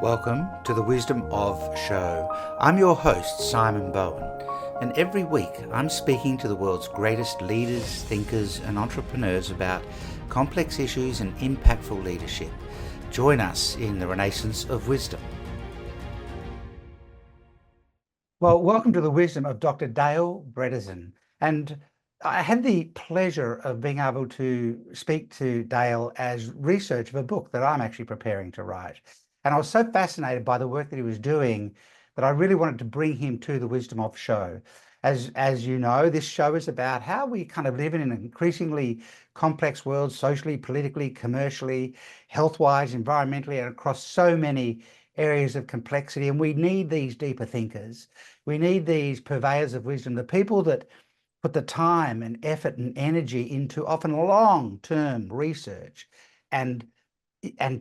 Welcome to the Wisdom of Show. I'm your host, Simon Bowen, and every week I'm speaking to the world's greatest leaders, thinkers, and entrepreneurs about complex issues and impactful leadership. Join us in the Renaissance of Wisdom. Well, welcome to the Wisdom of Dr. Dale Bredesen. And I had the pleasure of being able to speak to Dale as research of a book that I'm actually preparing to write. And I was so fascinated by the work that he was doing that I really wanted to bring him to the Wisdom of Show. As you know, this show is about how we kind of live in an increasingly complex world, socially, politically, commercially, health-wise, environmentally, and across so many areas of complexity. And we need these deeper thinkers. We need these purveyors of wisdom, the people that put the time and effort and energy into often long-term research and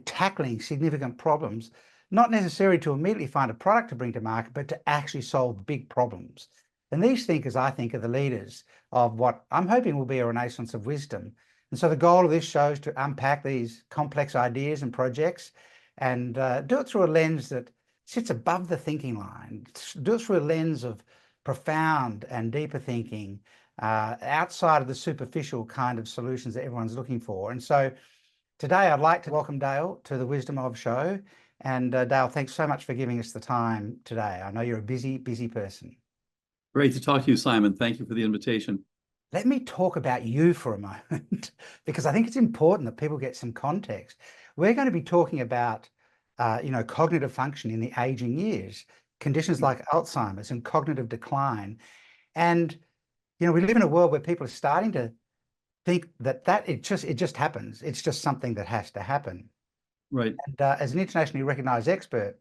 tackling significant problems, not necessarily to immediately find a product to bring to market, but to actually solve big problems. And these thinkers, I think, are the leaders of what I'm hoping will be a renaissance of wisdom. And so the goal of this show is to unpack these complex ideas and projects and do it through a lens that sits above the thinking line, do it through a lens of profound and deeper thinking outside of the superficial kind of solutions that everyone's looking for. And so today, I'd like to welcome Dale to the Wisdom of Show. And Dale, thanks so much for giving us the time today. I know you're a busy, busy person. Great to talk to you, Simon. Thank you for the invitation. Let me talk about you for a moment, because I think it's important that people get some context. We're going to be talking about, cognitive function in the aging years, conditions like Alzheimer's and cognitive decline. And, we live in a world where people are starting to think that it just happens. It's just something that has to happen. Right. And as an internationally recognized expert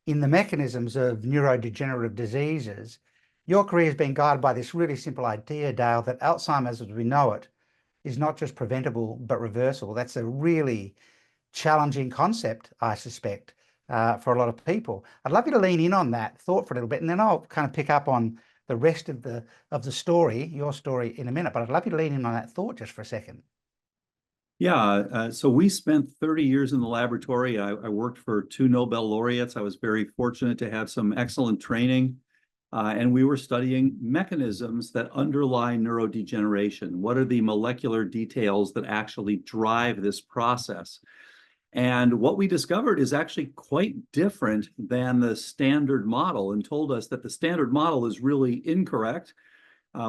in the mechanisms of neurodegenerative diseases, your career has been guided by this really simple idea, Dale, that Alzheimer's as we know it is not just preventable, but reversible. That's a really challenging concept, I suspect, for a lot of people. I'd love you to lean in on that thought for a little bit, and then I'll kind of pick up on the rest of the story, your story, in a minute. But I'd love you to lean in on that thought just for a second. Yeah. So we spent 30 years in the laboratory. I worked for 2 Nobel laureates. I was very fortunate to have some excellent training. And we were studying mechanisms that underlie neurodegeneration. What are the molecular details that actually drive this process? And what we discovered is actually quite different than the standard model, and told us that the standard model is really incorrect.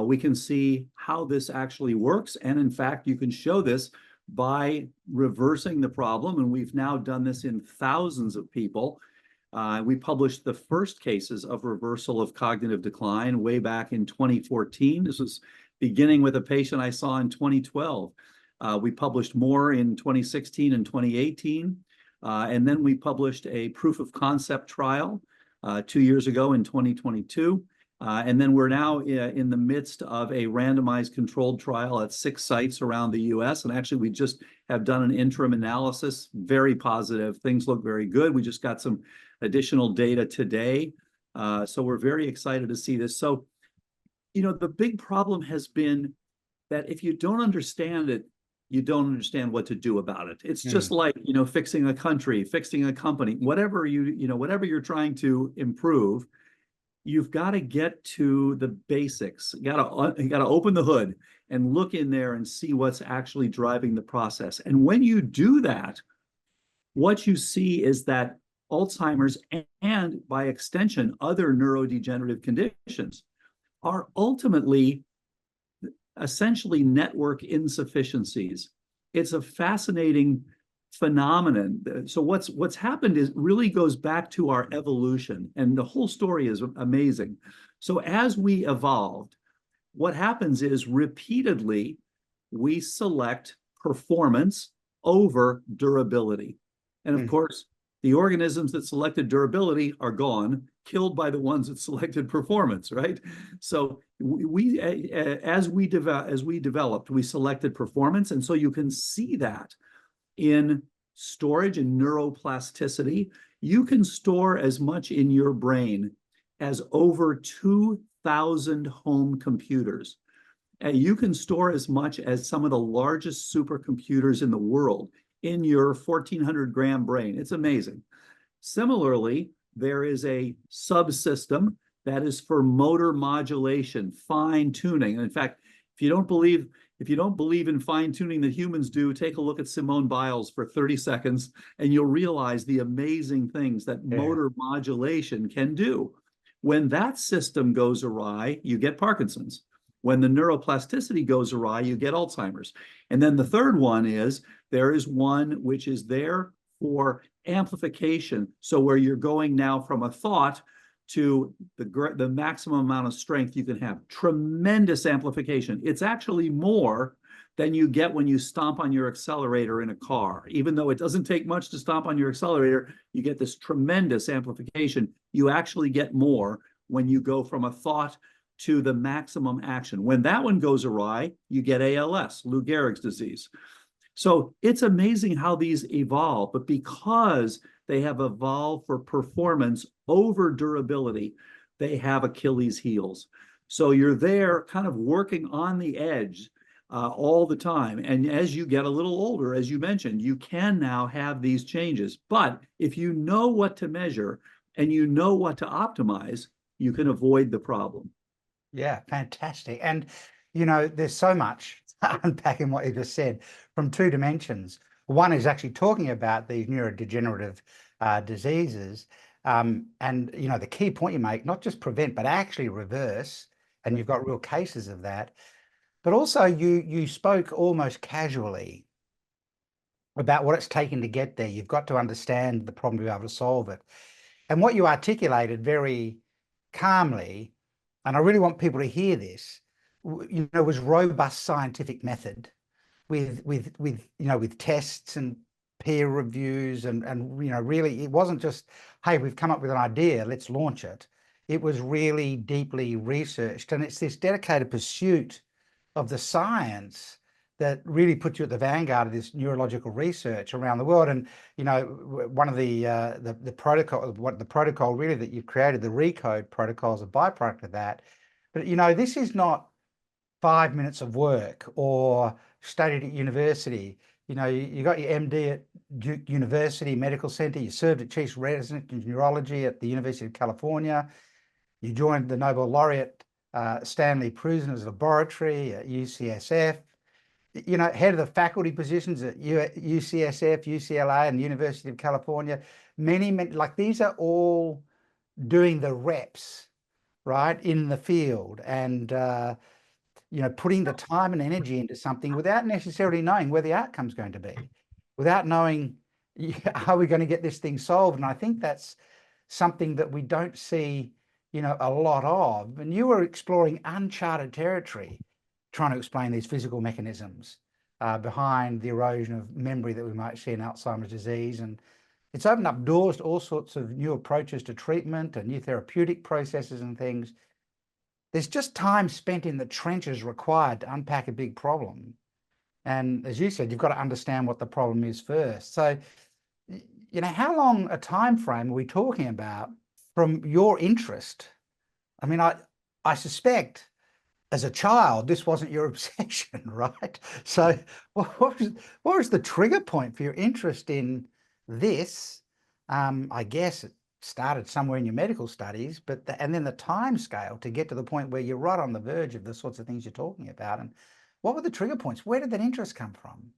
We can see how this actually works. And in fact, you can show this by reversing the problem. And we've now done this in thousands of people. We published the first cases of reversal of cognitive decline way back in 2014. This was beginning with a patient I saw in 2012. We published more in 2016 and 2018. And then we published a proof of concept trial 2 years ago in 2022. And then we're now in the midst of a randomized controlled trial at 6 sites around the US. And actually, we just have done an interim analysis, very positive. Things look very good. We just got some additional data today. So we're very excited to see this. So, the big problem has been that if you don't understand it, you don't understand what to do about it. It's just like, fixing a country, fixing a company, whatever whatever you're trying to improve, you've got to get to the basics. You got to open the hood and look in there and see what's actually driving the process. And when you do that, what you see is that Alzheimer's and by extension, other neurodegenerative conditions are ultimately essentially network insufficiencies. It's a fascinating phenomenon. So what's happened is really goes back to our evolution, and the whole story is amazing. So as we evolved, what happens is repeatedly we select performance over durability. And of course, the organisms that selected durability are gone, killed by the ones that selected performance, right? So as we developed, we selected performance. And so you can see that in storage and neuroplasticity. You can store as much in your brain as over 2,000 home computers. And you can store as much as some of the largest supercomputers in the world in your 1,400 gram brain. It's amazing. Similarly, there is a subsystem that is for motor modulation, fine tuning. And in fact, if you don't believe in fine tuning that humans do, take a look at Simone Biles for 30 seconds and you'll realize the amazing things that motor modulation can do. When that system goes awry, you get Parkinson's. When the neuroplasticity goes awry, you get Alzheimer's. And then the third one is there is one which is there for amplification. So where you're going now from a thought to the maximum amount of strength you can have. Tremendous amplification. It's actually more than you get when you stomp on your accelerator in a car. Even though it doesn't take much to stomp on your accelerator, you get this tremendous amplification. You actually get more when you go from a thought to the maximum action. When that one goes awry, you get ALS, Lou Gehrig's disease. So it's amazing how these evolve, but because they have evolved for performance over durability, they have Achilles heels. So you're there kind of working on the edge all the time. And as you get a little older, as you mentioned, you can now have these changes. But if you know what to measure and you know what to optimize, you can avoid the problem. Yeah, fantastic. And, you know, there's so much unpacking what you just said from two dimensions. One is actually talking about these neurodegenerative diseases. And, you know, the key point you make, not just prevent, but actually reverse. And you've got real cases of that. But also you spoke almost casually about what it's taken to get there. You've got to understand the problem to be able to solve it. And what you articulated very calmly, and I really want people to hear this, you know, was robust scientific method with tests and peer reviews and you know, really it wasn't just, hey, we've come up with an idea, let's launch it. It was really deeply researched, and it's this dedicated pursuit of the science that really puts you at the vanguard of this neurological research around the world. And you know, one of the protocol really that you've created, the RECODE protocol, is a byproduct of that. But you know, this is not 5 minutes of work or studied at university. You know, you got your MD at Duke University Medical Center, you served as chief resident in neurology at the University of California, you joined the Nobel laureate Stanley Prusen's laboratory at UCSF, you know, head of the faculty positions at UCSF, UCLA, and the University of California. Many, like these are all doing the reps, right, in the field, and you know, putting the time and energy into something without necessarily knowing where the outcome's going to be, without knowing how we're going to get this thing solved. And I think that's something that we don't see, you know, a lot of. And you were exploring uncharted territory, trying to explain these physical mechanisms behind the erosion of memory that we might see in Alzheimer's disease. And it's opened up doors to all sorts of new approaches to treatment and new therapeutic processes and things. There's just time spent in the trenches required to unpack a big problem. And as you said, you've got to understand what the problem is first. So, you know, how long a time frame are we talking about from your interest? I mean, I suspect as a child, this wasn't your obsession, right? So what was the trigger point for your interest in this? I guess it started somewhere in your medical studies, but and then the time scale to get to the point where you're right on the verge of the sorts of things you're talking about. And what were the trigger points? Where did that interest come from?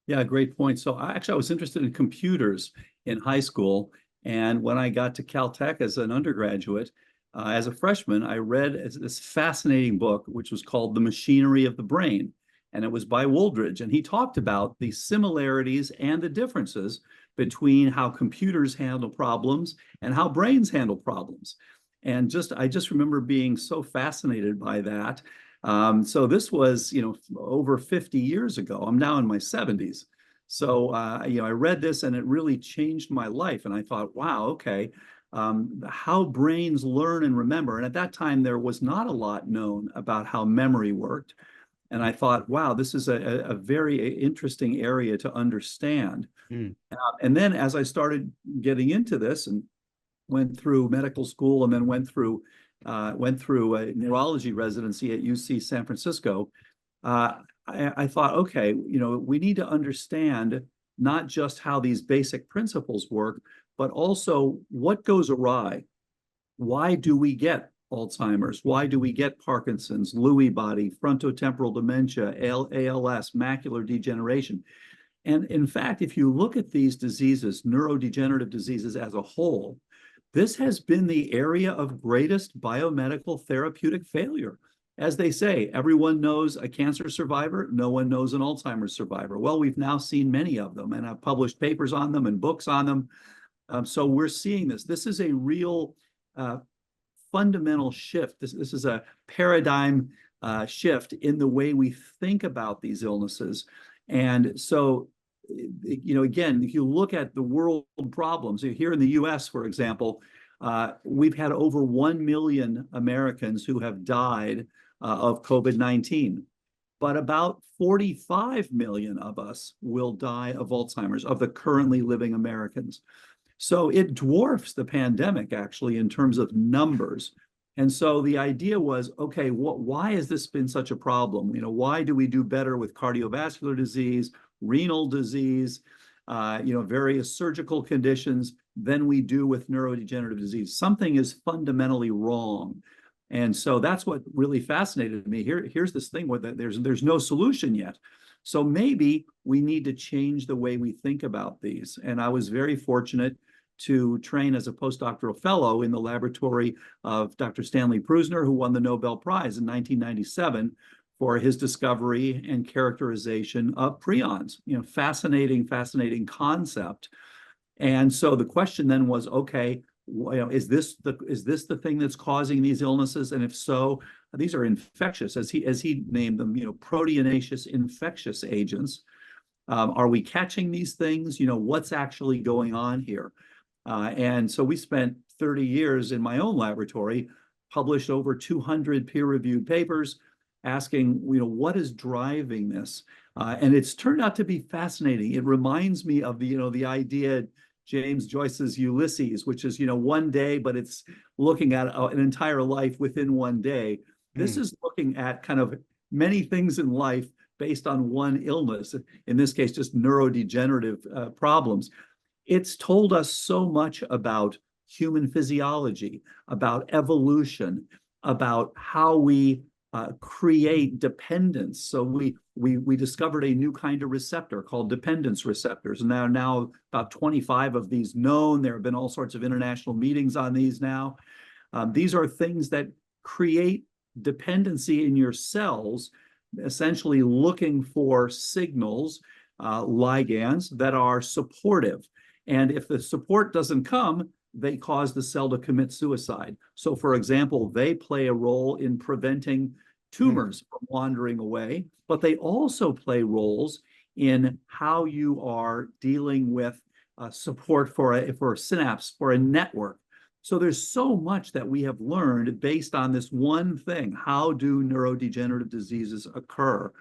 Yeah, great point. So I was interested in computers in high school. And when I got to Caltech as an undergraduate, as a freshman, I read this fascinating book, which was called The Machinery of the Brain. And it was by Wooldridge. And he talked about the similarities and the differences between how computers handle problems and how brains handle problems. And I just remember being so fascinated by that. So this was, you know, over 50 years ago. I'm now in my 70s. So, you know, I read this and it really changed my life. And I thought, wow, okay, how brains learn and remember. And at that time, there was not a lot known about how memory worked. And I thought, wow, this is a very interesting area to understand. Mm. And then as I started getting into this and went through medical school and then went through a neurology residency at UC San Francisco, I thought, okay, you know, we need to understand not just how these basic principles work, but also what goes awry. Why do we get Alzheimer's? Why do we get Parkinson's, Lewy body, frontotemporal dementia, ALS, macular degeneration? And in fact, if you look at these diseases, neurodegenerative diseases as a whole, this has been the area of greatest biomedical therapeutic failure. As they say, everyone knows a cancer survivor, no one knows an Alzheimer's survivor. Well, we've now seen many of them, and I've published papers on them and books on them. So we're seeing this. This is a real fundamental shift. This is a paradigm shift in the way we think about these illnesses. And so, again, if you look at the world problems, here in the US, for example, we've had over 1 million Americans who have died of COVID-19. But about 45 million of us will die of Alzheimer's, of the currently living Americans. So it dwarfs the pandemic, actually, in terms of numbers. And so the idea was, okay, why has this been such a problem? Why do we do better with cardiovascular disease, renal disease, various surgical conditions than we do with neurodegenerative disease? Something is fundamentally wrong. And so that's what really fascinated me. Here's this thing where there's no solution yet. So maybe we need to change the way we think about these. And I was very fortunate to train as a postdoctoral fellow in the laboratory of Dr. Stanley Prusiner, who won the Nobel Prize in 1997 for his discovery and characterization of prions. Fascinating concept. And so the question then was, okay, is this the thing that's causing these illnesses? And if so, these are infectious, as he named them, proteinaceous infectious agents. Are we catching these things? What's actually going on here? And so we spent 30 years in my own laboratory, published over 200 peer-reviewed papers, asking, what is driving this? And it's turned out to be fascinating. It reminds me of the idea, James Joyce's Ulysses, which is, one day, but it's looking at an entire life within one day. This is looking at kind of many things in life based on one illness, in this case, just neurodegenerative problems. It's told us so much about human physiology, about evolution, about how we create dependence. So we discovered a new kind of receptor called dependence receptors. And there are now about 25 of these known. There have been all sorts of international meetings on these now. These are things that create dependency in your cells, essentially looking for signals, ligands that are supportive. And if the support doesn't come, they cause the cell to commit suicide. So, for example, they play a role in preventing tumors from wandering away, but they also play roles in how you are dealing with support for a synapse, for a network. So there's so much that we have learned based on this one thing. How do neurodegenerative diseases occur?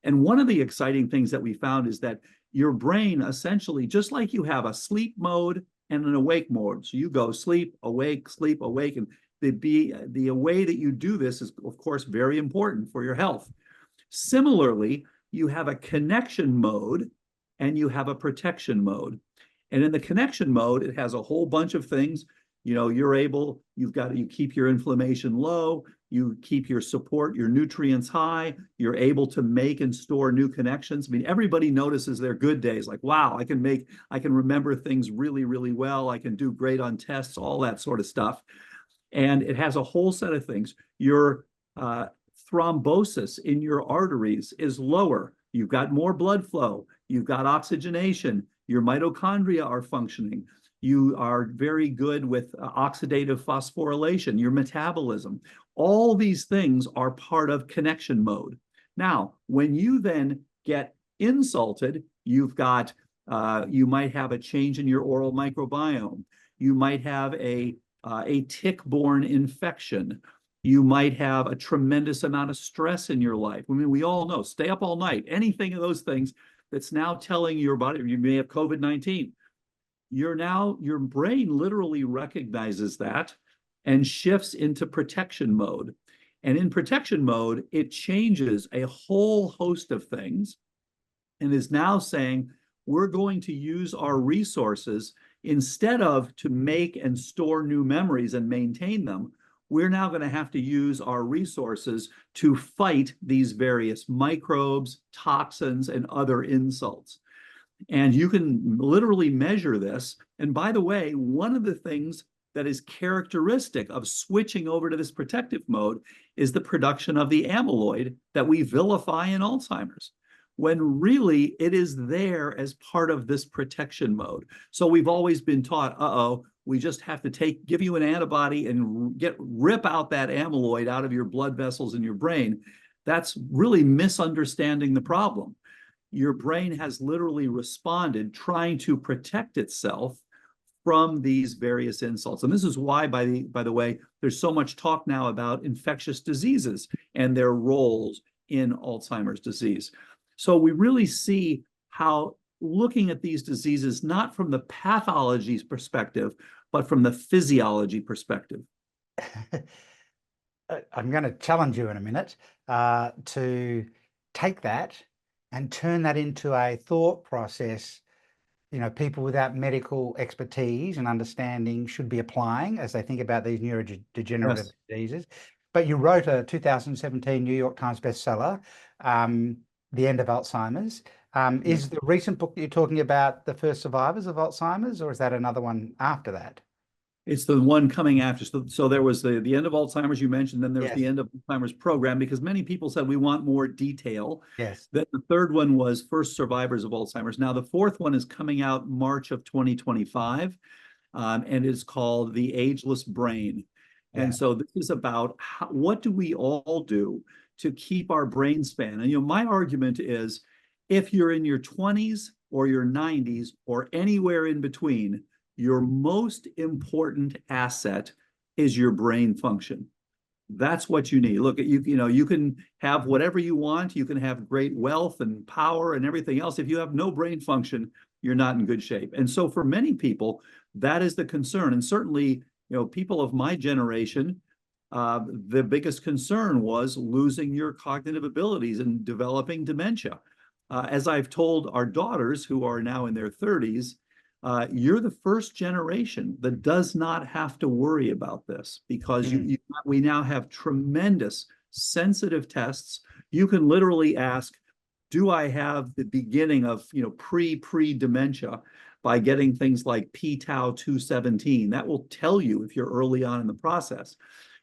And one of the exciting things that we found is that your brain, essentially, just like you have a sleep mode and an awake mode. So you go sleep, awake, and the way that you do this is, of course, very important for your health. Similarly, you have a connection mode and you have a protection mode. And in the connection mode, it has a whole bunch of things. You keep your inflammation low, you keep your support, your nutrients high, you're able to make and store new connections. I mean, everybody notices their good days, like, wow, I can remember things really, really well. I can do great on tests, all that sort of stuff. And it has a whole set of things. Your thrombosis in your arteries is lower. You've got more blood flow. You've got oxygenation. Your mitochondria are functioning. You are very good with oxidative phosphorylation, your metabolism. All these things are part of connection mode. Now, when you then get insulted, you might have a change in your oral microbiome. You might have a tick-borne infection. You might have a tremendous amount of stress in your life. I mean, we all know, stay up all night, anything of those things that's now telling your body, you may have COVID-19. Your brain literally recognizes that and shifts into protection mode. And in protection mode, it changes a whole host of things and is now saying, we're going to use our resources instead of to make and store new memories and maintain them. We're now going to have to use our resources to fight these various microbes, toxins, and other insults. And you can literally measure this. And by the way, one of the things that is characteristic of switching over to this protective mode is the production of the amyloid that we vilify in Alzheimer's, when really it is there as part of this protection mode. So we've always been taught, we just have to give you an antibody and rip out that amyloid out of your blood vessels in your brain. That's really misunderstanding the problem. Your brain has literally responded trying to protect itself from these various insults. And this is why, by the way, there's so much talk now about infectious diseases and their roles in Alzheimer's disease. So we really see how looking at these diseases, not from the pathology's perspective, but from the physiology perspective. I'm going to challenge you in a minute to take that and turn that into a thought process, people without medical expertise and understanding should be applying as they think about these neurodegenerative diseases. But you wrote a 2017 New York Times bestseller, The End of Alzheimer's. Is the recent book that you're talking about the first survivors of Alzheimer's, or is that another one after that? It's the one coming after. So there was the end of Alzheimer's you mentioned, then there was the end of Alzheimer's program, because many people said we want more detail. Yes. Then the third one was First Survivors of Alzheimer's. Now the fourth one is coming out March of 2025, and it's called The Ageless Brain. And so this is about what do we all do to keep our brain span? And my argument is, if you're in your 20s or your 90s or anywhere in between, your most important asset is your brain function. That's what you need. Look, you can have whatever you want. You can have great wealth and power and everything else. If you have no brain function, you're not in good shape. And so for many people, that is the concern. And certainly, people of my generation, the biggest concern was losing your cognitive abilities and developing dementia. As I've told our daughters, who are now in their 30s, you're the first generation that does not have to worry about this, because we now have tremendous sensitive tests. You can literally ask, do I have the beginning of pre-dementia, by getting things like p-tau 217. That will tell you if you're early on in the process.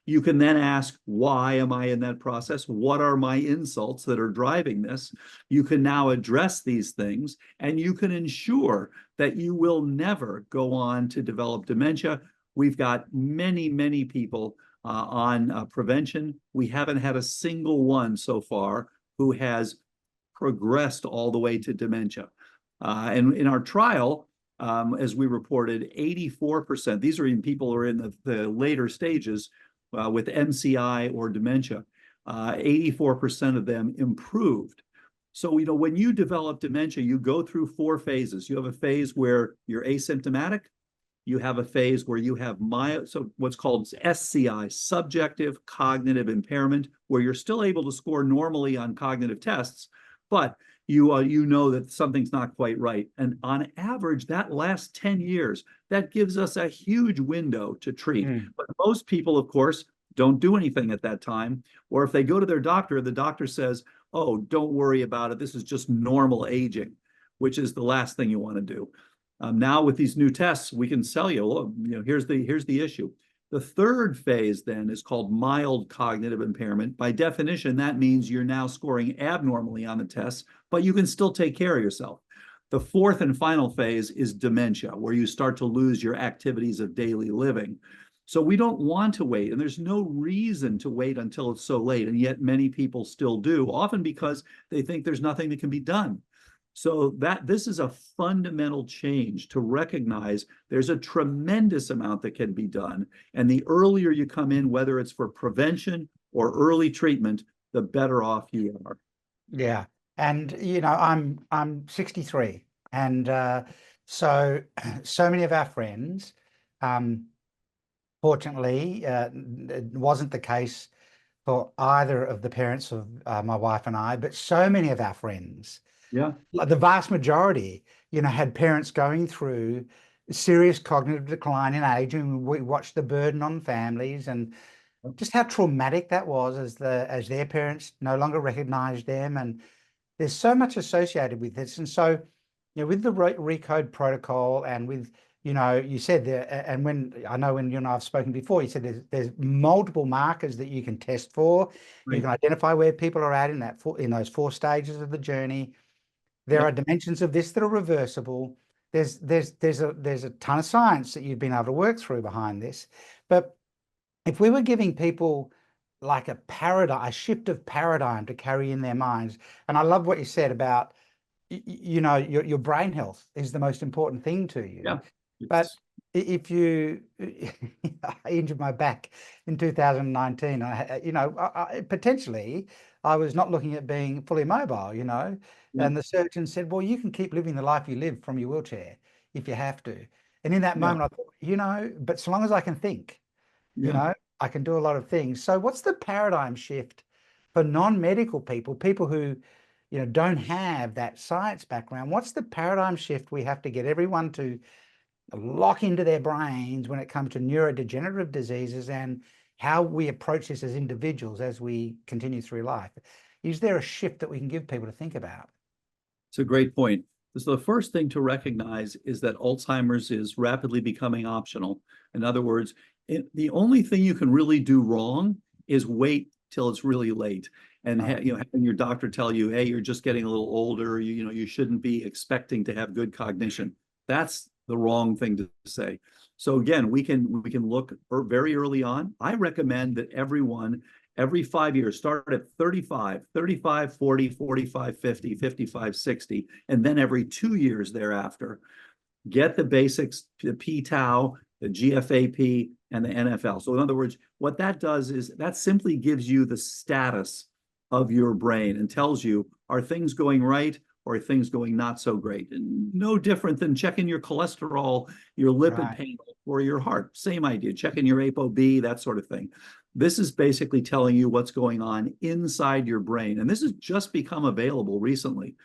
You can then ask, why am I in that process? What are my insults that are driving this? You can now address these things, and you can ensure that you will never go on to develop dementia. We've got many, many people on prevention. We haven't had a single one so far who has progressed all the way to dementia. And in our trial, as we reported, 84%, these are even people who are in the later stages, with MCI or dementia, 84% of them improved. So, when you develop dementia, you go through 4 phases. You have a phase where you're asymptomatic. You have a phase where you have what's called SCI, subjective cognitive impairment, where you're still able to score normally on cognitive tests, but you know that something's not quite right. And on average, that lasts 10 years. That gives us a huge window to treat. But most people, of course, don't do anything at that time. Or if they go to their doctor, the doctor says, oh, don't worry about it. This is just normal aging, which is the last thing you want to do. Now with these new tests, we can sell you, well, here's the issue. The third phase then is called mild cognitive impairment. By definition, that means you're now scoring abnormally on the tests, but you can still take care of yourself. The fourth and final phase is dementia, where you start to lose your activities of daily living. So we don't want to wait, and there's no reason to wait until it's so late, and yet many people still do, often because they think there's nothing that can be done. So this is a fundamental change to recognize there's a tremendous amount that can be done. And the earlier you come in, whether it's for prevention or early treatment, the better off you are. Yeah. And, I'm 63. And so many of our friends, fortunately, it wasn't the case for either of the parents of my wife and I, but so many of our friends, Yeah, like the vast majority, had parents going through serious cognitive decline in age, and we watched the burden on families and just how traumatic that was as their parents no longer recognized them. And there's so much associated with this. And so, with the Recode protocol and with, you said there, and when I know when you and I have spoken before, you said there's multiple markers that you can test for. Right. You can identify where people are at in those 4 stages of the journey. There are Yep. dimensions of this that are reversible. There's a ton of science that you've been able to work through behind this. But if we were giving people like a shift of paradigm to carry in their minds, and I love what you said about, your brain health is the most important thing to you. Yeah. But It's, if you, I injured my back in 2019, potentially I was not looking at being fully mobile, yeah. and the surgeon said, well, you can keep living the life you live from your wheelchair if you have to. And in that Yeah. moment, I thought, but so long as I can think, Yeah. I can do a lot of things. So what's the paradigm shift for non-medical people who, don't have that science background? What's the paradigm shift we have to get everyone to lock into their brains when it comes to neurodegenerative diseases and how we approach this as individuals as we continue through life? Is there a shift that we can give people to think about? It's a great point. So the first thing to recognize is that Alzheimer's is rapidly becoming optional. In other words, the only thing you can really do wrong is wait till it's really late, and having your doctor tell you, "Hey, you're just getting a little older. You shouldn't be expecting to have good cognition." That's the wrong thing to say. So again, we can look very early on. I recommend that everyone every 5 years, start at 35, 40, 45, 50, 55, 60, and then every 2 years thereafter, get the basics, the p-tau, the GFAP, and the NFL. So in other words, what that does is that simply gives you the status of your brain and tells you, are things going right or are things going not so great? And no different than checking your cholesterol, your lipid panel, or your heart. Same idea, checking your ApoB, that sort of thing. This is basically telling you what's going on inside your brain. And this has just become available recently.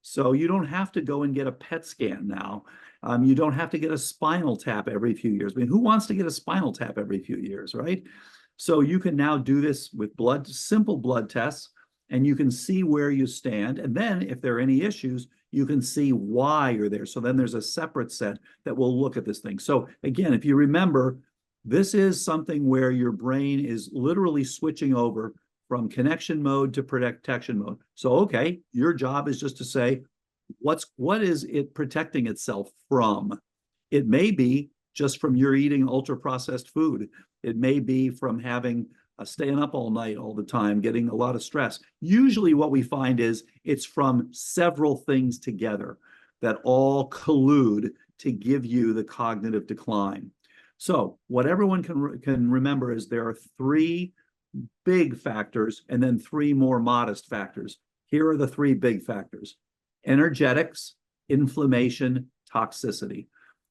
So you don't have to go and get a PET scan now. You don't have to get a spinal tap every few years. I mean, who wants to get a spinal tap every few years, right? So you can now do this with simple blood tests, and you can see where you stand. And then if there are any issues, you can see why you're there. So then there's a separate set that will look at this thing. So again, if you remember, this is something where your brain is literally switching over from connection mode to protection mode. So, okay, your job is just to say, what is it protecting itself from? It may be just from your eating ultra-processed food. It may be from having staying up all night all the time, getting a lot of stress. Usually what we find is it's from several things together that all collude to give you the cognitive decline. So what everyone can remember is there are 3 big factors and then 3 more modest factors. Here are the 3 big factors: energetics, inflammation, toxicity.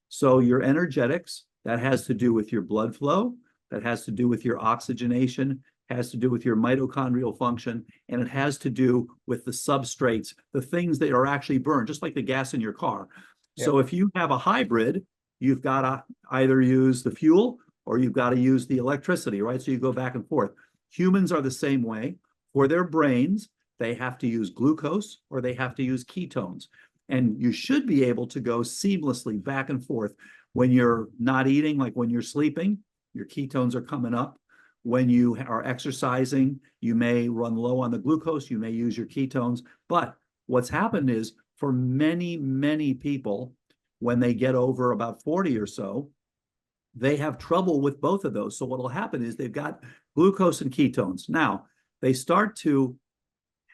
So your energetics, that has to do with your blood flow, that has to do with your oxygenation, has to do with your mitochondrial function, and it has to do with the substrates, the things that are actually burned, just like the gas in your car. Yep. So if you have a hybrid, you've got to either use the fuel or you've got to use the electricity, right? So you go back and forth. Humans are the same way. For their brains, they have to use glucose or they have to use ketones. And you should be able to go seamlessly back and forth. When you're not eating, like when you're sleeping, your ketones are coming up. When you are exercising, you may run low on the glucose, you may use your ketones. But what's happened is for many, many people, when they get over about 40 or so, they have trouble with both of those. So what will happen is they've got glucose and ketones. Now, they start to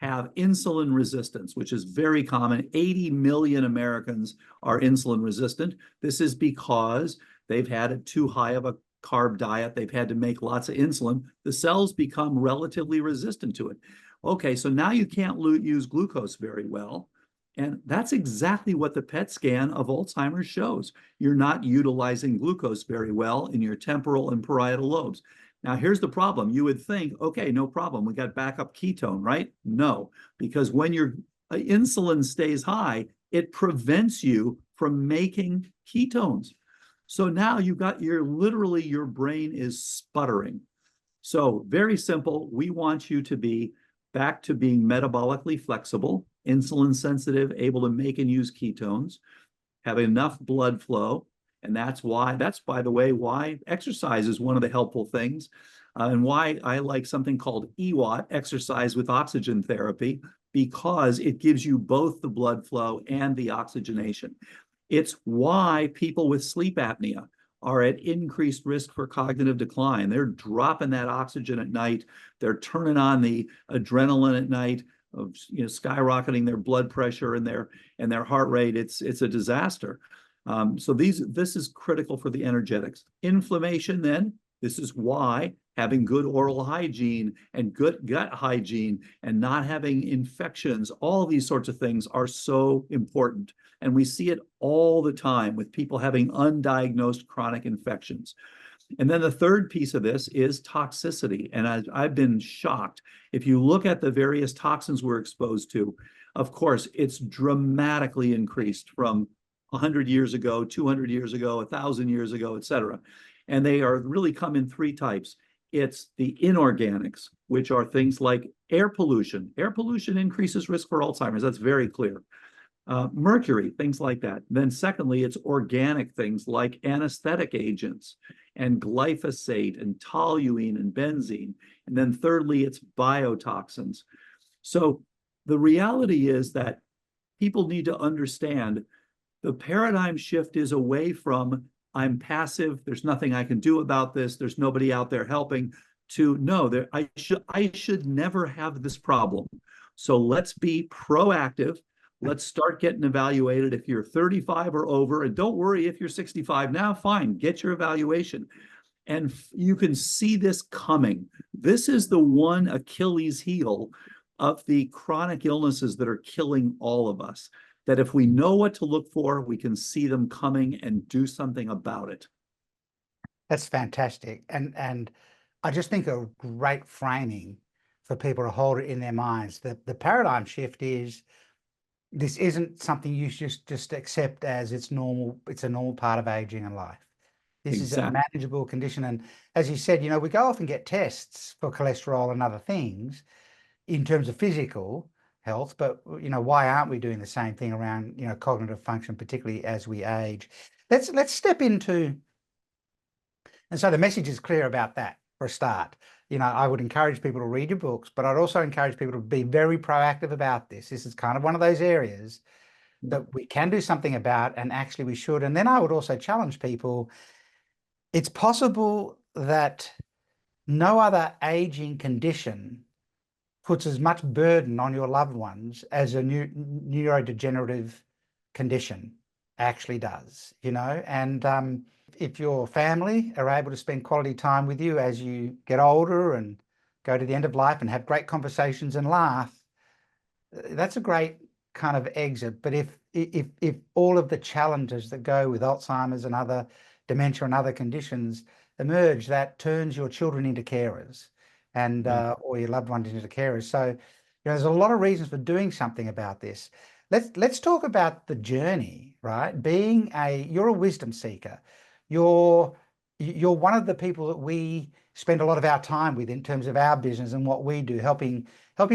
have insulin resistance, which is very common. 80 million Americans are insulin resistant. This is because they've had too high of a carb diet. They've had to make lots of insulin. The cells become relatively resistant to it. Okay, so now you can't use glucose very well. And that's exactly what the PET scan of Alzheimer's shows. You're not utilizing glucose very well in your temporal and parietal lobes. Now, here's the problem. You would think, okay, no problem. We got backup ketone, right? No, because when your insulin stays high, it prevents you from making ketones. So now literally your brain is sputtering. So very simple. We want you to be back to being metabolically flexible, insulin sensitive, able to make and use ketones, have enough blood flow. And that's, by the way, why exercise is one of the helpful things, and why I like something called EWOT, exercise with oxygen therapy, because it gives you both the blood flow and the oxygenation. It's why people with sleep apnea are at increased risk for cognitive decline. They're dropping that oxygen at night. They're turning on the adrenaline at night, of skyrocketing their blood pressure and their heart rate. It's a disaster. So this is critical for the energetics. Inflammation, then, this is why having good oral hygiene and good gut hygiene and not having infections, all these sorts of things are so important. And we see it all the time with people having undiagnosed chronic infections. And then the third piece of this is toxicity. And I've been shocked. If you look at the various toxins we're exposed to, of course, it's dramatically increased from 100 years ago, 200 years ago, 1,000 years ago, et cetera. And they are really come in three types. It's the inorganics, which are things like air pollution. Air pollution increases risk for Alzheimer's. That's very clear. Mercury, things like that. Then secondly, it's organic things like anesthetic agents and glyphosate and toluene and benzene. And then thirdly, it's biotoxins. So the reality is that people need to understand the paradigm shift is away from I'm passive, there's nothing I can do about this, there's nobody out there helping, to no, I should never have this problem. So let's be proactive. Let's start getting evaluated. If you're 35 or over, and don't worry if you're 65 now, fine, get your evaluation. And you can see this coming. This is the one Achilles heel of the chronic illnesses that are killing all of us. That if we know what to look for, we can see them coming and do something about it. That's fantastic. And I just think a great framing for people to hold it in their minds. That the paradigm shift is this isn't something you just accept as it's normal. It's a normal part of aging and life. This is a manageable condition. And as you said, we go off and get tests for cholesterol and other things in terms of physical health, but why aren't we doing the same thing around cognitive function, particularly as we age? Let's step into, and so the message is clear about that for a start. I would encourage people to read your books, but I'd also encourage people to be very proactive about this. This is kind of one of those areas that we can do something about, and actually we should. And then I would also challenge people. It's possible that no other aging condition puts as much burden on your loved ones as a neurodegenerative condition actually does, and if your family are able to spend quality time with you as you get older and go to the end of life and have great conversations and laugh, that's a great kind of exit. But if all of the challenges that go with Alzheimer's and other dementia and other conditions emerge, that turns your children into carers and or your loved ones into carers. So there's a lot of reasons for doing something about this. Let's talk about the journey, right? You're a wisdom seeker. You're one of the people that we spend a lot of our time with in terms of our business and what we do, helping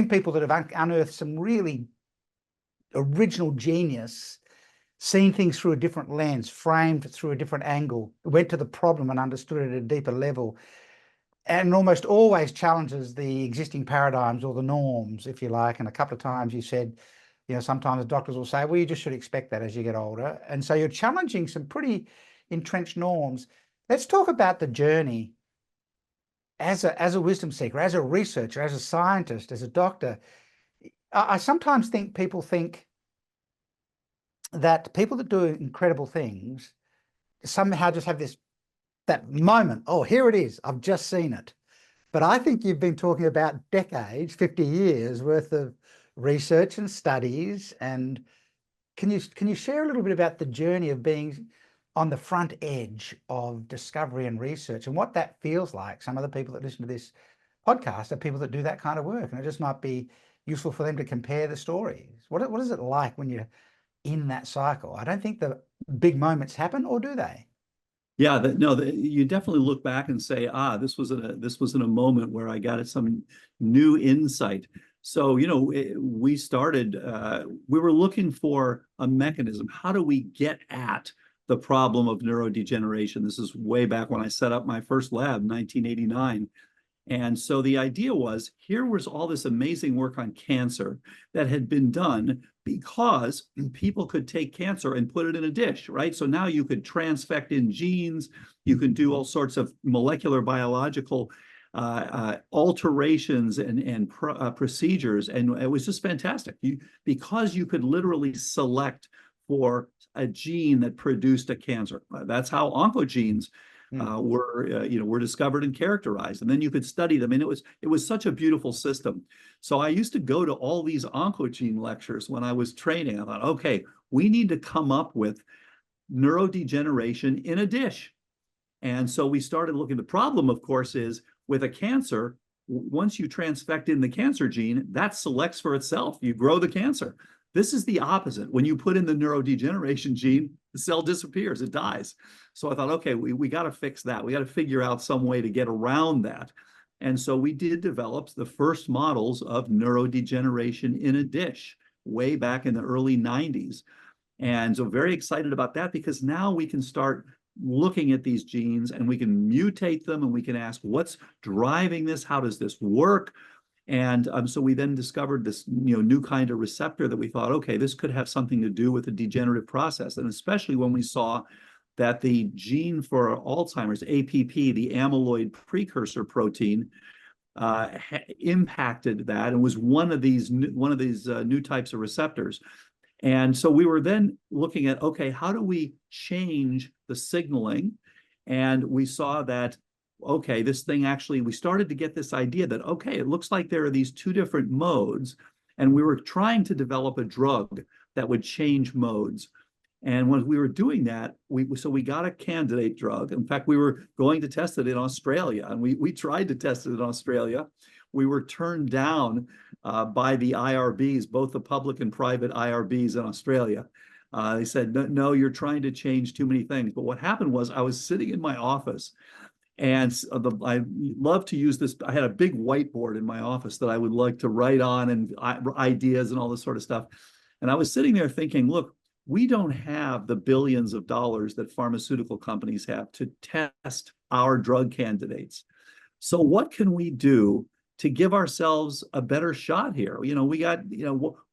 people that have unearthed some really original genius, seen things through a different lens, framed through a different angle, went to the problem and understood it at a deeper level, and almost always challenges the existing paradigms or the norms, if you like. And a couple of times you said, sometimes doctors will say, well, you just should expect that as you get older. And so you're challenging some pretty entrenched norms. Let's talk about the journey as a wisdom seeker, as a researcher, as a scientist, as a doctor. I sometimes think people think that people that do incredible things somehow just have that moment, oh, here it is, I've just seen it. But I think you've been talking about decades, 50 years worth of research and studies. And can you share a little bit about the journey of being on the front edge of discovery and research and what that feels like? Some of the people that listen to this podcast are people that do that kind of work, and it just might be useful for them to compare the stories. What is it like when you're in that cycle? I don't think the big moments happen, or do they? Yeah, you definitely look back and say, this was in a moment where I got some new insight. So, we were looking for a mechanism. How do we get at the problem of neurodegeneration? This is way back when I set up my first lab, 1989. And so the idea was, here was all this amazing work on cancer that had been done because people could take cancer and put it in a dish, right? So now you could transfect in genes, you could do all sorts of molecular biological alterations and procedures, and it was just fantastic. Because you could literally select for a gene that produced a cancer. That's how oncogenes were discovered and characterized, and then you could study them, and it was such a beautiful system. So I used to go to all these oncogene lectures when I was training. I thought, okay, we need to come up with neurodegeneration in a dish. And so we started looking. The problem, of course, is with a cancer, once you transfect in the cancer gene, that selects for itself. You grow the cancer. This is the opposite. When you put in the neurodegeneration gene, the cell disappears, it dies. So I thought, okay, we got to fix that. We got to figure out some way to get around that. And so we did develop the first models of neurodegeneration in a dish way back in the early 90s. And so very excited about that, because now we can start looking at these genes and we can mutate them, and we can ask, what's driving this? How does this work? And so we then discovered this new kind of receptor that we thought, okay, this could have something to do with the degenerative process. And especially when we saw that the gene for Alzheimer's, APP, the amyloid precursor protein, impacted that and was one of these new types of receptors. And so we were then looking at, okay, how do we change the signaling? And we saw that, okay, this thing actually, we started to get this idea that, okay, it looks like there are these two different modes, and we were trying to develop a drug that would change modes. And when we were doing that, we got a candidate drug. In fact, we were going to test it in Australia, and we tried to test it in Australia. We were turned down by the IRBs, both the public and private IRBs in Australia. They said, no, you're trying to change too many things. But what happened was, I was sitting in my office, and I love to use this. I had a big whiteboard in my office that I would like to write on, and ideas and all this sort of stuff. And I was sitting there thinking, look, we don't have the billions of dollars that pharmaceutical companies have to test our drug candidates. So what can we do to give ourselves a better shot here? We got,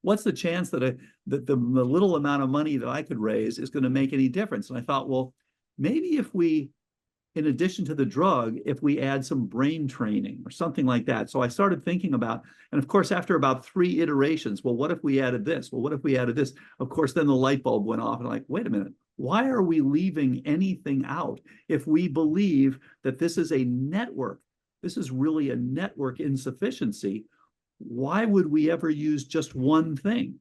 what's the chance that the little amount of money that I could raise is going to make any difference? And I thought, well, maybe if we, in addition to the drug, if we add some brain training or something like that. So I started thinking about, and of course, after about 3 iterations, well, what if we added this? Well, what if we added this? Of course, then the light bulb went off, and I'm like, wait a minute, why are we leaving anything out? If we believe that this is a network, this is really a network insufficiency, why would we ever use just one thing?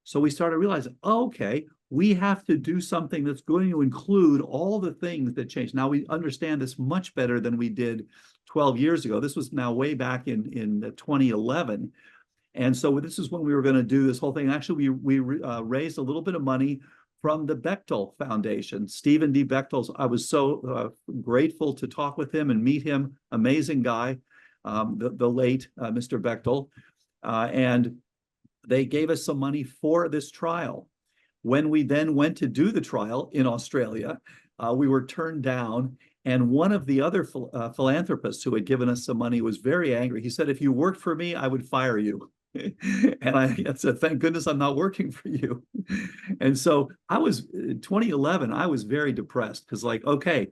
So we started realizing, oh, okay, we have to do something that's going to include all the things that change. Now we understand this much better than we did 12 years ago. This was now way back in 2011. And so this is when we were going to do this whole thing. Actually, we raised a little bit of money from the Bechtel Foundation. Stephen D. Bechtel's, I was so grateful to talk with him and meet him. Amazing guy, the late Mr. Bechtel. And they gave us some money for this trial. When we then went to do the trial in Australia, we were turned down. And one of the other philanthropists who had given us some money was very angry. He said, if you worked for me, I would fire you. And I said, thank goodness I'm not working for you. And so I was, 2011, I was very depressed, because like, okay,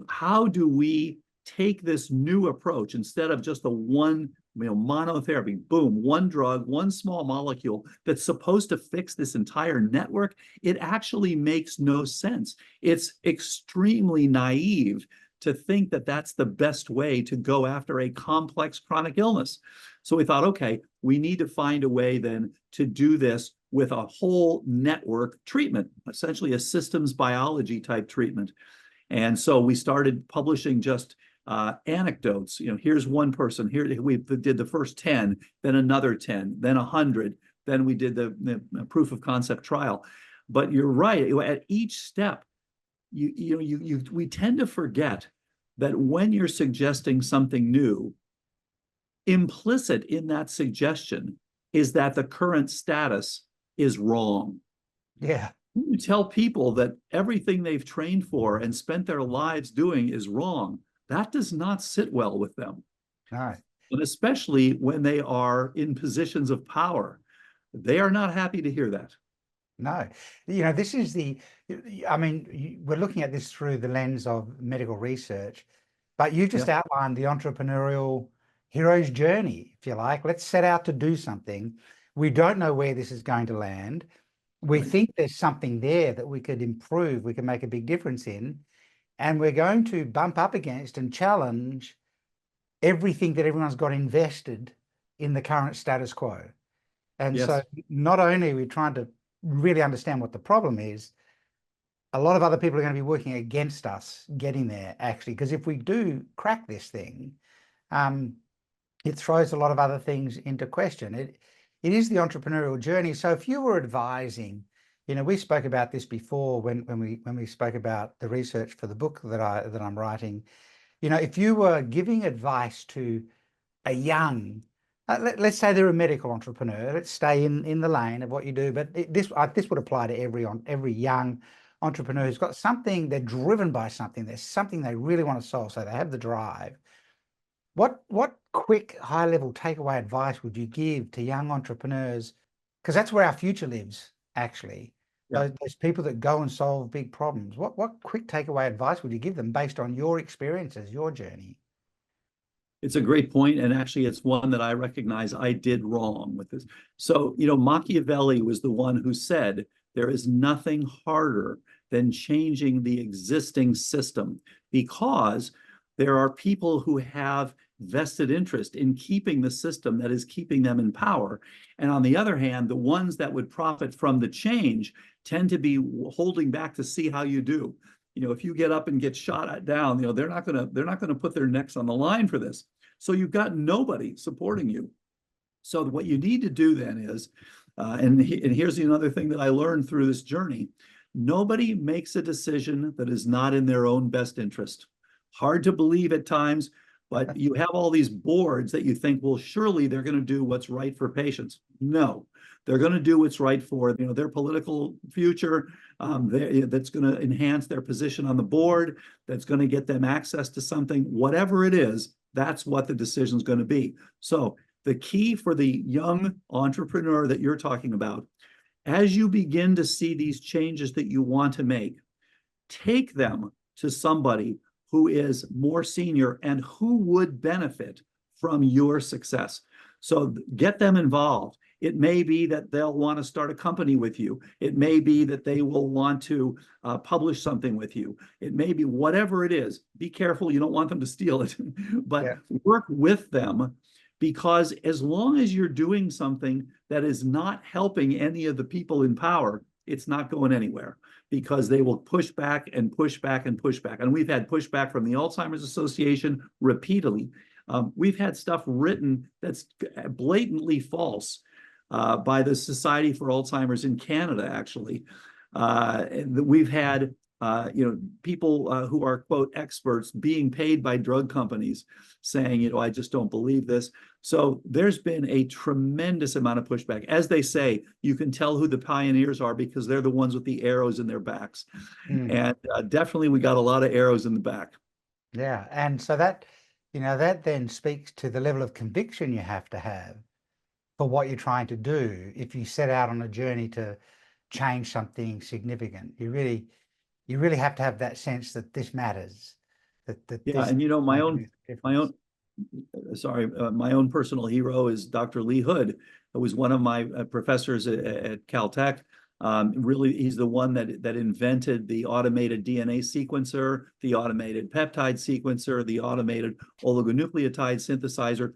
how do we take this new approach instead of just the one monotherapy, boom, one drug, one small molecule that's supposed to fix this entire network? It actually makes no sense. It's extremely naive to think that that's the best way to go after a complex chronic illness. So we thought, okay, we need to find a way then to do this with a whole network treatment, essentially a systems biology type treatment. And so we started publishing just anecdotes. Here's one person. Here we did the first 10, then another 10, then 100. Then we did the proof of concept trial. But you're right. At each step, we tend to forget that when you're suggesting something new, implicit in that suggestion is that the current status is wrong. Yeah. You tell people that everything they've trained for and spent their lives doing is wrong, that does not sit well with them. No. And especially when they are in positions of power. They are not happy to hear that. No. This is I mean, we're looking at this through the lens of medical research, but you just Yeah. outlined the entrepreneurial hero's journey, if you like. Let's set out to do something. We don't know where this is going to land. We Right. think there's something there that we could improve, we can make a big difference in, and we're going to bump up against and challenge everything that everyone's got invested in the current status quo. And so Yes. not only are we trying to really understand what the problem is, a lot of other people are going to be working against us getting there, actually, because if we do crack this thing, it throws a lot of other things into question. It is the entrepreneurial journey. So if you were advising, we spoke about this before when we spoke about the research for the book that I'm writing. If you were giving advice to a young, let's say they're a medical entrepreneur. Let's stay in the lane of what you do, but this would apply to every young entrepreneur who's got something, they're driven by something. There's something they really want to solve, so they have the drive. What quick high level takeaway advice would you give to young entrepreneurs? Because that's where our future lives, actually. Yeah. Those people that go and solve big problems. What quick takeaway advice would you give them based on your experiences, your journey? It's a great point, and actually it's one that I recognize I did wrong with this. So, Machiavelli was the one who said there is nothing harder than changing the existing system, because there are people who have vested interest in keeping the system that is keeping them in power. And on the other hand, the ones that would profit from the change tend to be holding back to see how you do. If you get up and get shot down, they're not gonna put their necks on the line for this. So you've got nobody supporting you. So what you need to do then is, and here's another thing that I learned through this journey: nobody makes a decision that is not in their own best interest. Hard to believe at times, but you have all these boards that you think, well, surely they're going to do what's right for patients. No, they're going to do what's right for their political future. That's going to enhance their position on the board. That's going to get them access to something. Whatever it is, that's what the decision is going to be. So the key for the young entrepreneur that you're talking about, as you begin to see these changes that you want to make, take them to somebody who is more senior and who would benefit from your success. So get them involved. It may be that they'll want to start a company with you. It may be that they will want to publish something with you. It may be whatever it is. Be careful. You don't want them to steal it, but work with them, because as long as you're doing something that is not helping any of the people in power, it's not going anywhere, because they will push back and push back and push back. And we've had pushback from the Alzheimer's Association repeatedly. We've had stuff written that's blatantly false by the Society for Alzheimer's in Canada, actually. We've had people who are, quote, experts being paid by drug companies saying, I just don't believe this. So there's been a tremendous amount of pushback. As they say, you can tell who the pioneers are because they're the ones with the arrows in their backs. And definitely we got a lot of arrows in the back. Yeah. And so that then speaks to the level of conviction you have to have for what you're trying to do. If you set out on a journey to change something significant, you really have to have that sense that this matters. Yeah, and my own personal hero is Dr. Lee Hood, who was one of my professors at Caltech. Really, he's the one that invented the automated DNA sequencer, the automated peptide sequencer, the automated oligonucleotide synthesizer.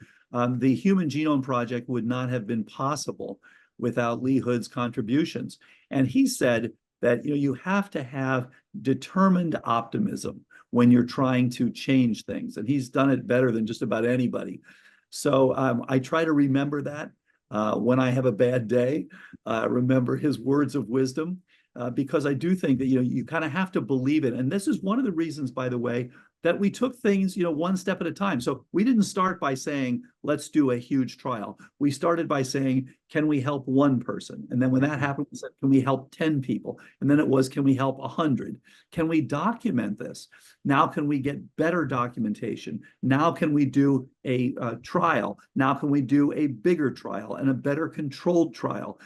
The Human Genome Project would not have been possible without Lee Hood's contributions. And he said that you have to have determined optimism when you're trying to change things. And he's done it better than just about anybody. So I try to remember that when I have a bad day, remember his words of wisdom. because I do think that, you kind of have to believe it. And this is one of the reasons, by the way, that we took things, one step at a time. So we didn't start by saying, let's do a huge trial. We started by saying, can we help one person? And then when that happened, we said, can we help 10 people? And then it was, can we help 100? Can we document this? Now, can we get better documentation? Now, can we do a trial? Now, can we do a bigger trial and a better controlled trial?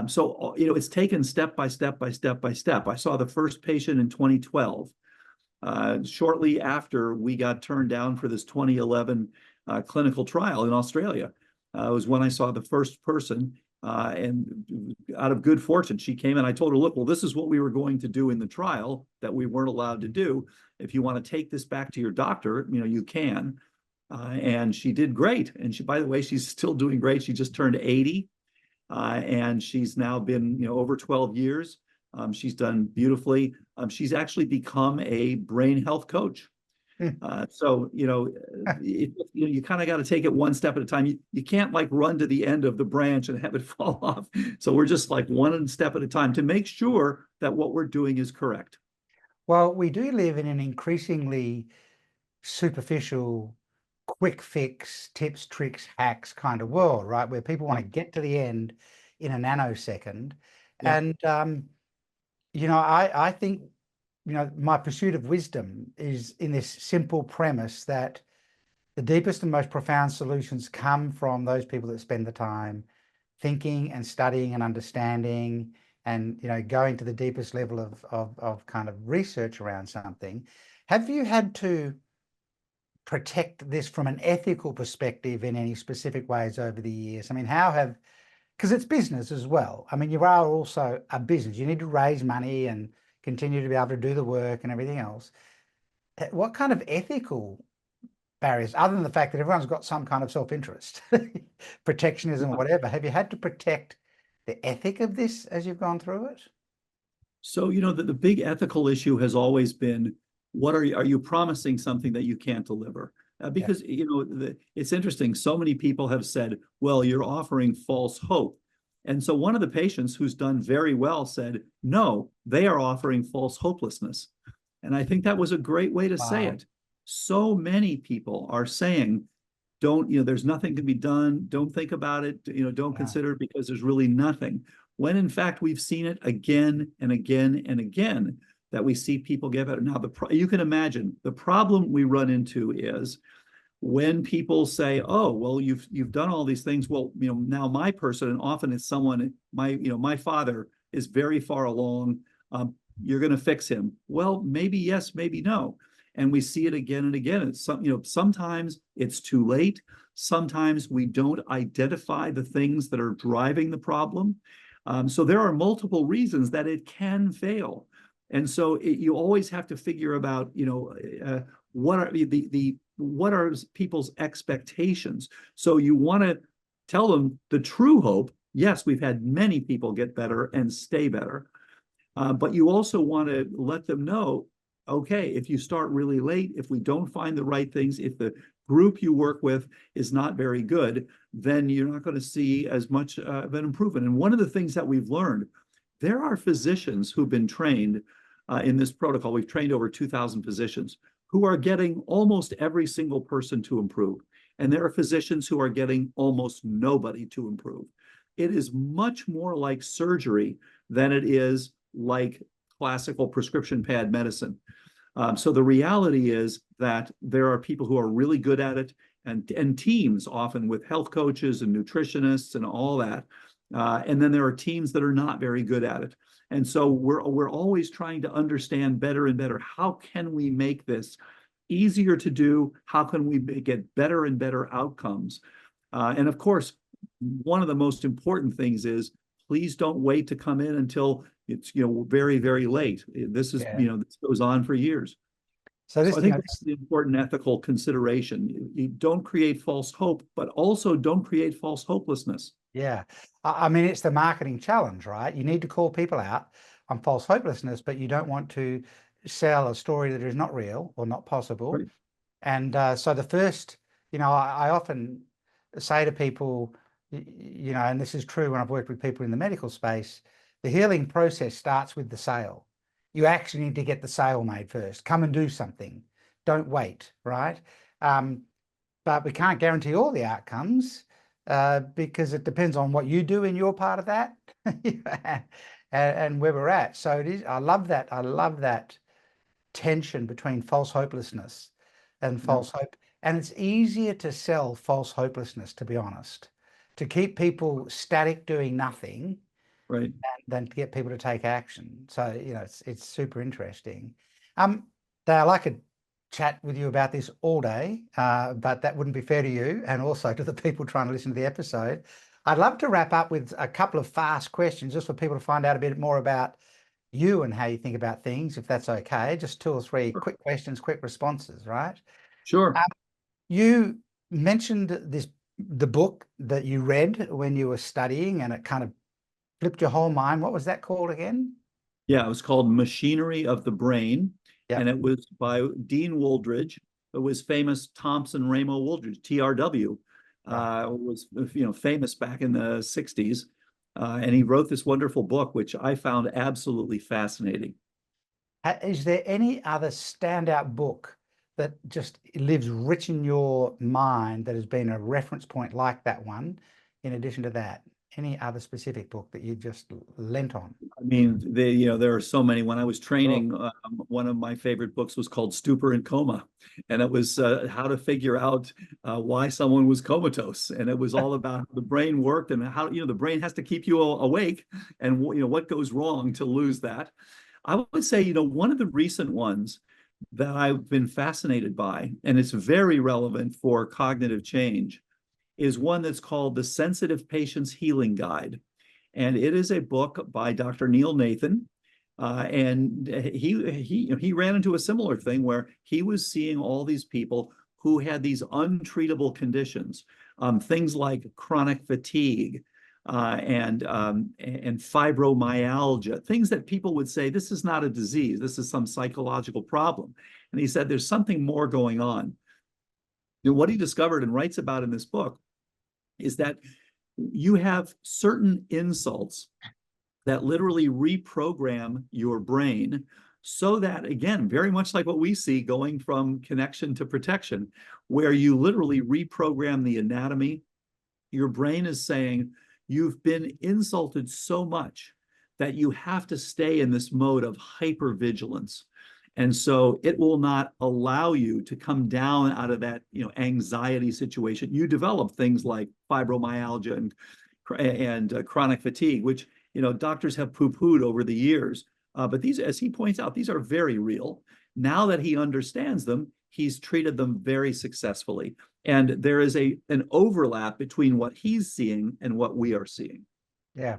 So, it's taken step by step by step by step. I saw the first patient in 2012. Shortly after we got turned down for this 2011 clinical trial in Australia, was when I saw the first person. And out of good fortune, she came and I told her, look, well, this is what we were going to do in the trial that we weren't allowed to do. If you want to take this back to your doctor, you can. And she did great. And by the way, she's still doing great. She just turned 80. And she's now been, over 12 years. She's done beautifully. She's actually become a brain health coach. So, you kind of got to take it one step at a time. You can't run to the end of the branch and have it fall off. So we're just one step at a time to make sure that what we're doing is correct. Well, we do live in an increasingly superficial, quick fix, tips, tricks, hacks kind of world, right? Where people want to get to the end in a nanosecond. Yeah. And, I think, my pursuit of wisdom is in this simple premise that the deepest and most profound solutions come from those people that spend the time thinking and studying and understanding and, going to the deepest level of kind of research around something. Have you had to protect this from an ethical perspective in any specific ways over the years? I mean, because it's business as well. I mean, you are also a business. You need to raise money and continue to be able to do the work and everything else. What kind of ethical barriers, other than the fact that everyone's got some kind of self-interest, protectionism or whatever, have you had to protect the ethic of this as you've gone through it? So, the big ethical issue has always been, are you promising something that you can't deliver? Because, it's interesting. So many people have said, well, you're offering false hope. And so one of the patients who's done very well said, no, they are offering false hopelessness. And I think that was a great way to say it. So many people are saying, there's nothing to be done. Don't think about it. Don't consider it because there's really nothing. When in fact, we've seen it again and again and again that we see people get better. Now, you can imagine the problem we run into is when people say, oh, well, you've done all these things. Well, now my person, and often it's someone, my father is very far along. You're going to fix him. Well, maybe yes, maybe no. And we see it again and again. It's sometimes it's too late. Sometimes we don't identify the things that are driving the problem. So there are multiple reasons that it can fail. And so you always have to figure about, what are people's expectations? So you want to tell them the true hope. Yes, we've had many people get better and stay better. But you also want to let them know, okay, if you start really late, if we don't find the right things, if the group you work with is not very good, then you're not going to see as much of an improvement. And one of the things that we've learned, there are physicians who've been trained in this protocol. We've trained over 2,000 physicians who are getting almost every single person to improve. And there are physicians who are getting almost nobody to improve. It is much more like surgery than it is like classical prescription pad medicine. So the reality is that there are people who are really good at it, and teams often with health coaches and nutritionists and all that. And then there are teams that are not very good at it. And so we're always trying to understand better and better. How can we make this easier to do? How can we get better and better outcomes? And of course, one of the most important things is please don't wait to come in until it's very, very late. This is this goes on for years. So I think that's the important ethical consideration. You don't create false hope, but also don't create false hopelessness. Yeah. I mean, it's the marketing challenge, right? You need to call people out on false hopelessness, but you don't want to sell a story that is not real or not possible. Right. And so the first, I often say to people, and this is true when I've worked with people in the medical space, The healing process starts with the sale. You actually need to get the sale made first. Come and do something. Don't wait, right? But we can't guarantee all the outcomes because it depends on what you do in your part of that and where we're at. So it is. I love that. I love that tension between false hopelessness and false hope. And it's easier to sell false hopelessness, to be honest, to keep people static doing nothing, Right. than to get people to take action. So, it's super interesting. Dale, I could chat with you about this all day, but that wouldn't be fair to you and also to the people trying to listen to the episode. I'd love to wrap up with a couple of fast questions just for people to find out a bit more about you and how you think about things, if that's okay. Just 2 or 3 quick questions, quick responses, right? Sure. You mentioned the book that you read when you were studying, and it kind of flipped your whole mind. What was that called again? Yeah, it was called Machinery of the Brain, and Yep. it was by Dean Wooldridge. It was famous Thompson Ramo Wooldridge, TRW, Right. was famous back in the 60s. And he wrote this wonderful book, which I found absolutely fascinating. Is there any other standout book that just lives rich in your mind that has been a reference point like that one, in addition to that? Any other specific book that you just lent on? I mean, there are so many. When I was Sure. training, one of my favorite books was called Stupor and Coma, and it was how to figure out why someone was comatose, and it was all about how the brain worked and how the brain has to keep you awake, and what goes wrong to lose that. I would say one of the recent ones that I've been fascinated by, and it's very relevant for cognitive change, is one that's called The Sensitive Patient's Healing Guide. And it is a book by Dr. Neil Nathan. And he ran into a similar thing where he was seeing all these people who had these untreatable conditions, things like chronic fatigue, and fibromyalgia, things that people would say, this is not a disease, this is some psychological problem. And he said, there's something more going on. And what he discovered and writes about in this book is that you have certain insults that literally reprogram your brain so that, again, very much like what we see going from connection to protection, where you literally reprogram the anatomy. Your brain is saying, you've been insulted so much that you have to stay in this mode of hypervigilance. And so it will not allow you to come down out of that, anxiety situation. You develop things like fibromyalgia and chronic fatigue, which, doctors have poo-pooed over the years. But these, as he points out, these are very real. Now that he understands them, he's treated them very successfully. And there is an overlap between what he's seeing and what we are seeing. Yeah.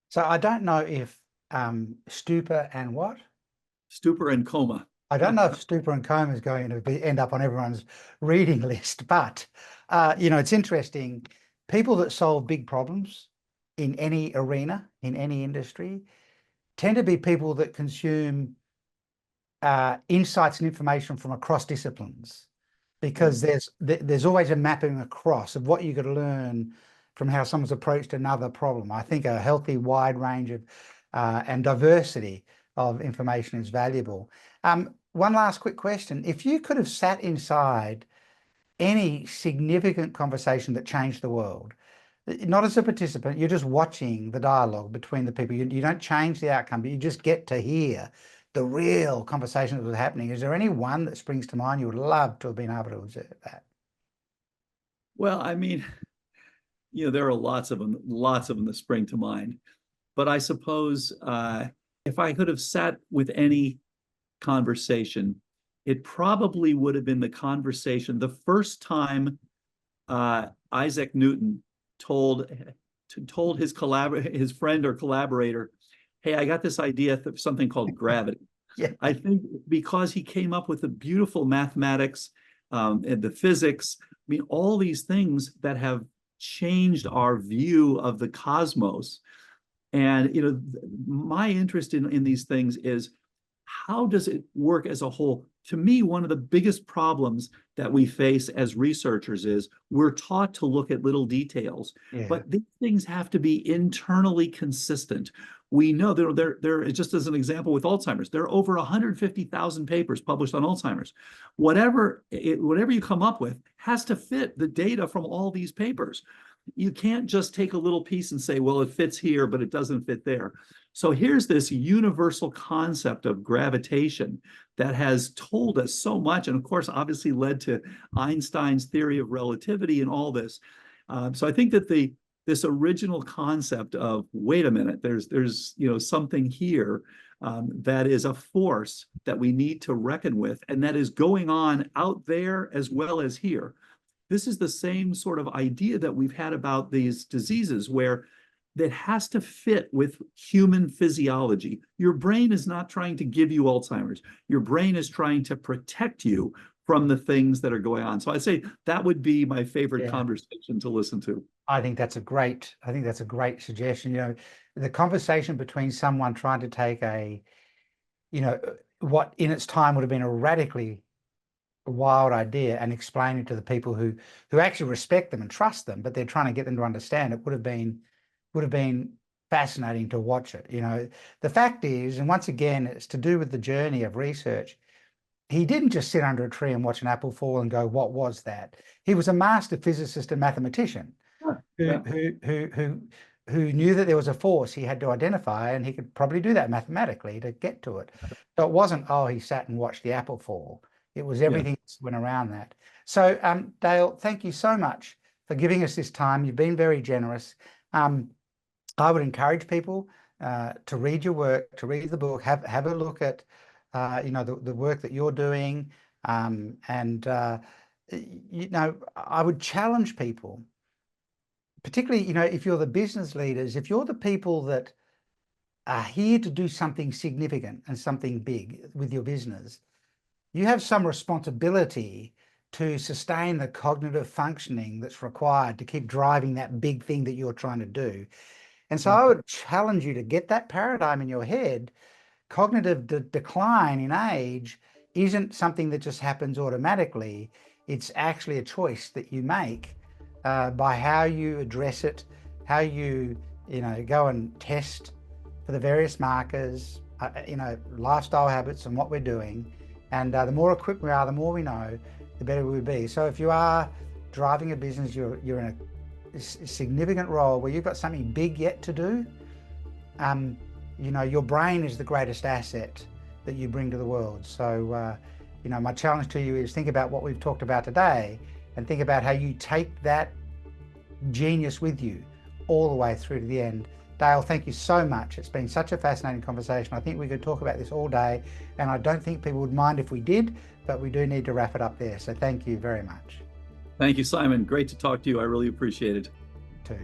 So I don't know if stupor and what? Stupor and coma. I don't know if stupor and coma is going to end up on everyone's reading list, but it's interesting. People that solve big problems in any arena, in any industry, tend to be people that consume insights and information from across disciplines, because there's always a mapping across of what you could learn from how someone's approached another problem. I think a healthy wide range of and diversity of information is valuable. One last quick question. If you could have sat inside any significant conversation that changed the world, not as a participant, you're just watching the dialogue between the people. You don't change the outcome, but you just get to hear the real conversation that was happening. Is there any one that springs to mind you would love to have been able to observe that? Well, I mean, there are lots of them that spring to mind. But I suppose if I could have sat with any conversation, it probably would have been the conversation the first time Isaac Newton told his friend or collaborator, hey, I got this idea of something called gravity. Yeah. I think because he came up with the beautiful mathematics and the physics, I mean, all these things that have changed our view of the cosmos. And my interest in these things is, how does it work as a whole? To me, one of the biggest problems that we face as researchers is we're taught to look at little details, Yeah. but these things have to be internally consistent. We know there just as an example with Alzheimer's, there are over 150,000 papers published on Alzheimer's. Whatever you come up with has to fit the data from all these papers. You can't just take a little piece and say, well, it fits here, but it doesn't fit there. So here's this universal concept of gravitation that has told us so much, and of course, obviously led to Einstein's theory of relativity and all this. So I think that this original concept of, wait a minute, there's something here that is a force that we need to reckon with, and that is going on out there as well as here. This is the same sort of idea that we've had about these diseases, where that has to fit with human physiology. Your brain is not trying to give you Alzheimer's. Your brain is trying to protect you from the things that are going on. So I'd say that would be my favorite conversation to listen to. I think that's a great suggestion. The conversation between someone trying to take what in its time would have been a radically wild idea and explain it to the people who actually respect them and trust them, but they're trying to get them to understand it, would have been fascinating to watch it. The fact is, and once again, it's to do with the journey of research. He didn't just sit under a tree and watch an apple fall and go, what was that? He was a master physicist and mathematician who knew that there was a force he had to identify, and he could probably do that mathematically to get to it. So it wasn't, oh, he sat and watched the apple fall. It was everything that went around that. So Dale, thank you so much for giving us this time. You've been very generous. I would encourage people to read your work, to read the book, have a look at the work that you're doing, and I would challenge people, particularly if you're the business leaders, if you're the people that are here to do something significant and something big with your business, you have some responsibility to sustain the cognitive functioning that's required to keep driving that big thing that you're trying to do. And so I would challenge you to get that paradigm in your head. Cognitive decline in age isn't something that just happens automatically. It's actually a choice that you make by how you address it, how you go and test for the various markers, lifestyle habits and what we're doing. And the more equipped we are, the more we know, the better we'll be. So if you are driving a business, you're in a significant role where you've got something big yet to do, your brain is the greatest asset that you bring to the world. So, my challenge to you is think about what we've talked about today and think about how you take that genius with you all the way through to the end. Dale, thank you so much. It's been such a fascinating conversation. I think we could talk about this all day, and I don't think people would mind if we did, but we do need to wrap it up there. So thank you very much. Thank you, Simon. Great to talk to you. I really appreciate it. Too.